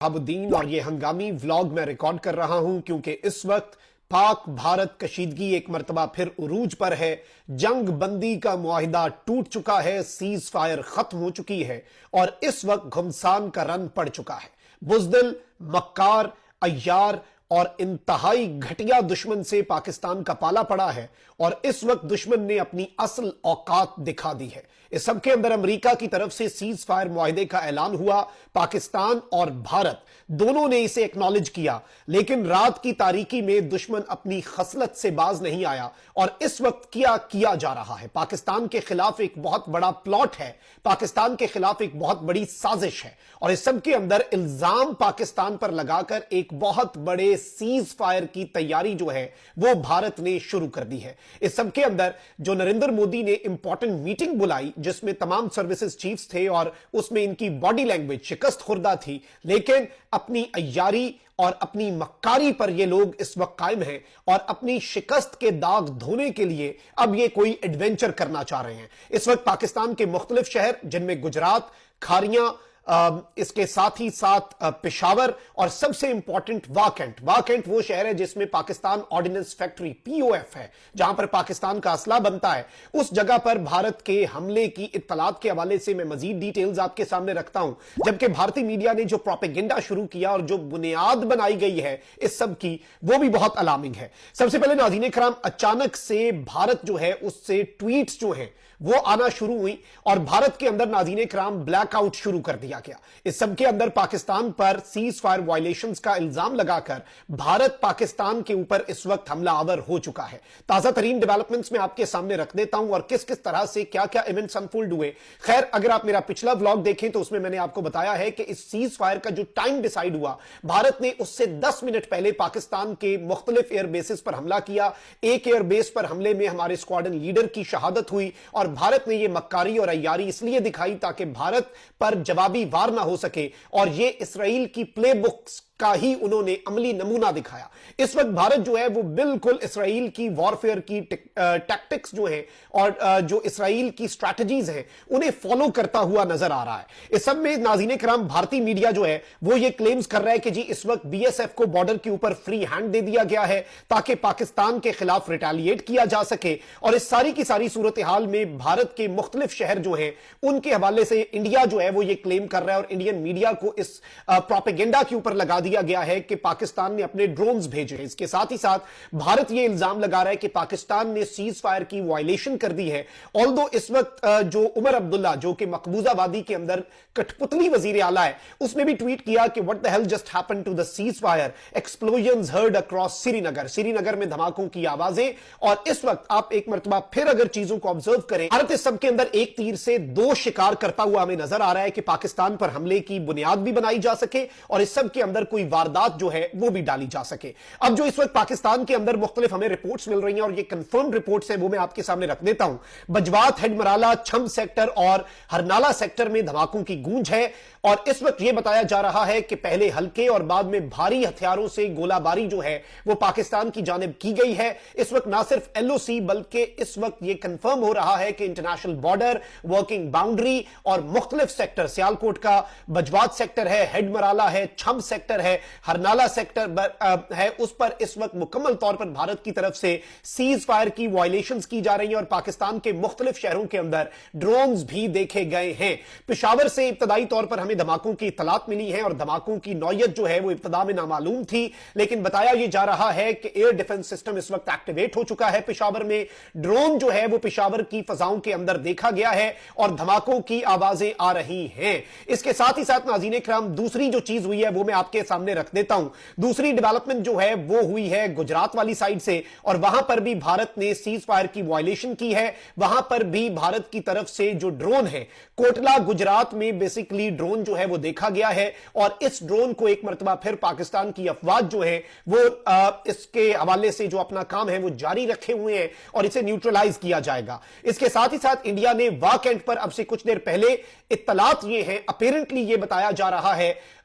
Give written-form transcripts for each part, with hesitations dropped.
الدین اور یہ ہنگامی ولاگ میں ریکارڈ کر رہا ہوں کیونکہ اس وقت پاک بھارت کشیدگی ایک مرتبہ پھر عروج پر ہے۔ جنگ بندی کا معاہدہ ٹوٹ چکا ہے، سیز فائر ختم ہو چکی ہے اور اس وقت گھمسان کا رن پڑ چکا ہے۔ بزدل، مکار، عیار اور انتہائی گھٹیا دشمن سے پاکستان کا پالا پڑا ہے اور اس وقت دشمن نے اپنی اصل اوقات دکھا دی ہے۔ اس سب کے اندر امریکہ کی طرف سے سیز فائر معاہدے کا اعلان ہوا، پاکستان اور بھارت دونوں نے اسے ایکنالج کیا، لیکن رات کی تاریکی میں دشمن اپنی خصلت سے باز نہیں آیا اور اس وقت کیا جا رہا ہے۔ پاکستان کے خلاف ایک بہت بڑا پلاٹ ہے، پاکستان کے خلاف ایک بہت بڑی سازش ہے اور اس سب کے اندر الزام پاکستان پر لگا کر ایک بہت بڑے سیز فائر کی تیاری جو ہے وہ بھارت نے شروع کر دی ہے۔ اس سب کے اندر جو نریندر مودی نے امپورٹنٹ میٹنگ بلائی جس میں تمام سروسز چیفز تھے اور اس میں ان کی باڈی لینگویج شکست خوردہ تھی، لیکن اپنی عیاری اور اپنی مکاری پر یہ لوگ اس وقت قائم ہیں اور اپنی شکست کے داغ دھونے کے لیے اب یہ کوئی ایڈونچر کرنا چاہ رہے ہیں۔ اس وقت پاکستان کے مختلف شہر جن میں گجرات، کھاریاں، اس کے ساتھ ہی ساتھ پشاور اور سب سے امپورٹنٹ واکنٹ وہ شہر ہے جس میں پاکستان آرڈیننس فیکٹری POF ہے، جہاں پر پاکستان کا اسلحہ بنتا ہے۔ اس جگہ پر بھارت کے حملے کی اطلاعات کے حوالے سے میں مزید ڈیٹیلز آپ کے سامنے رکھتا ہوں، جبکہ بھارتی میڈیا نے جو پروپیگنڈا شروع کیا اور جو بنیاد بنائی گئی ہے اس سب کی وہ بھی بہت الارمنگ ہے۔ سب سے پہلے ناظرین کرام، اچانک سے بھارت جو ہے اس سے ٹویٹس جو ہیں وہ آنا شروع ہوئی اور بھارت کے اندر ناظرین کرام بلیک آؤٹ شروع کر دیا گیا۔ اس سب کے اندر پاکستان پر سیز فائر وائلیشنز کا الزام لگا کر بھارت پاکستان کے اوپر اس وقت حملہ آور ہو چکا ہے۔ تازہ ترین ڈیولپمنٹس میں آپ کے سامنے رکھ دیتا ہوں اور کس طرح سے کیا ایونٹس انفولڈ ہوئے۔ خیر، اگر آپ میرا پچھلا ولاگ دیکھیں تو اس میں نے آپ کو بتایا ہے کہ اس سیز فائر کا جو ٹائم ڈیسائیڈ ہوا، بھارت نے اس سے 10 منٹ پہلے پاکستان کے مختلف ایئر بیسز پر حملہ کیا۔ ایک ایئر بیس پر حملے میں ہمارے اسکواڈن لیڈر کی شہادت ہوئی اور بھارت نے یہ مکاری اور عیاری اس لیے دکھائی تاکہ بھارت پر جوابی وار نہ ہو سکے اور یہ اسرائیل کی پلے بکس کا ہی انہوں نے عملی نمونہ دکھایا۔ اس وقت بھارت جو ہے وہ بالکل اسرائیل کی وارفیئر کی ٹیکٹکس جو ہیں اور جو اسرائیل کی سٹریٹجیز ہیں انہیں فالو کرتا ہوا نظر آ رہا ہے۔ اس سب میں ناظرین کرام بھارتی میڈیا جو ہے وہ یہ کلیمز کر رہا ہے کہ جی اس وقت BSF کو بارڈر کے اوپر فری ہینڈ دے دیا گیا ہے تاکہ پاکستان کے خلاف ریٹیلیٹ کیا جا سکے، اور اس ساری کی ساری صورتحال میں بھارت کے مختلف شہر جو ہیں ان کے حوالے سے انڈیا جو ہے وہ یہ کلیم کر رہا ہے اور انڈین میڈیا کو اس پروپیگنڈا کے اوپر لگا دیا گیا ہے کہ پاکستان نے اپنے ڈرونز بھیجے ہیں۔ اس کے ساتھ ہی ساتھ بھارت یہ الزام لگا رہا ہے کہ پاکستان نے سیز فائر کی وائلیشن کر دی ہے۔ آلدو اس وقت جو عمر عبداللہ جو کہ مقبوضہ وادی کے اندر کٹھ پتلی وزیر اعلیٰ ہے، اس نے بھی ٹویٹ کیا کہ what the hell just happened to the ceasefire? Explosions heard across سری نگر میں دھماکوں کی آوازیں۔ اور اس وقت آپ ایک مرتبہ پھر اگر چیزوں کو آبزرو کریں، بھارت اس سب کے اندر ایک تیر سے دو شکار کرتا ہوا ہمیں نظر آ رہا ہے کہ پاکستان پر حملے کی بنیاد بھی بنائی جا سکے اور اس سب کے اندر کوئی واردات جو ہے وہ بھی ڈالی جا سکے۔ اب جو اس وقت پاکستان کے اندر مختلف ہمیں رپورٹس مل رہی ہیں اور یہ کنفرمڈ رپورٹس ہیں وہ میں آپ کے سامنے رکھ دیتا ہوں۔ بجوات، ہیڈ مرالہ، چھم سیکٹر اور ہرنالہ سیکٹر میں دھماکوں کی گونج ہے اور اس وقت یہ بتایا جا رہا ہے کہ پہلے ہلکے اور بعد میں بھاری ہتھیاروں سے گولہ باری جو ہے وہ پاکستان کی جانب کی گئی ہے۔ اس وقت نہ صرف LOC بلکہ اس وقت یہ کنفرم ہو رہا ہے کہ انٹرنیشنل بارڈر، ورکنگ باؤنڈری اور مختلف سیکٹر، سیالکوٹ کا بجوات سیکٹر ہے، ہیڈ مرالہ ہے، چھم سیکٹر ہے، ہرنالہ سیکٹر ہے، اس پر اس وقت مکمل طور پر بھارت کی طرف سے سیز فائر کی وائلیشنز کی جا رہی ہیں اور پاکستان کے مختلف شہروں کے اندر ڈرونز بھی دیکھے گئے ہیں۔ پشاور سے ابتدائی طور پر ہمیں دھماکوں کی اطلاعات ملی ہیں اور دھماکوں کی نوعیت جو ہے وہ ابتدا میں نامعلوم تھی، لیکن بتایا یہ جا رہا ہے کہ ایئر ڈیفنس سسٹم اس وقت ایکٹیویٹ ہو چکا ہے پشاور میں۔ ڈرون جو ہے وہ پشاور کی فضاؤں کے اندر دیکھا گیا ہے اور دھماکوں کی آوازیں آ رہی ہیں۔ اس کے ساتھ ہی ساتھ ناظرین کرام دوسری جو چیز ہوئی ہے وہ میں آپ کے سامنے رکھ دیتا ہوں۔ دوسری ڈیولپمنٹ جو ہے وہ ہوئی ہے گجرات والی سائیڈ سے اور وہاں پر بھی بھارت نے سیز فائر کی وائلیشن کی ہے۔ وہاں پر بھی بھارت کی طرف سے جو ڈرون ہے کوٹلا گجرات میں بیسیکلی ڈرون جو ہے وہ دیکھا گیا ہے اور اس ڈرون کو ایک مرتبہ پھر پاکستان کی افواج جو ہے وہ اس کے حوالے سے جو اپنا کام ہے وہ جاری رکھے ہوئے ہیں اور اسے نیوٹرلائز کیا جائے گا۔ اس کے ساتھ ہی ساتھ انڈیا نے واکنٹ پر اب سے کچھ دیر پہلے اطلاعات یہ ہیں، اپیرنٹلی یہ بتایا جا رہا ہے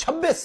26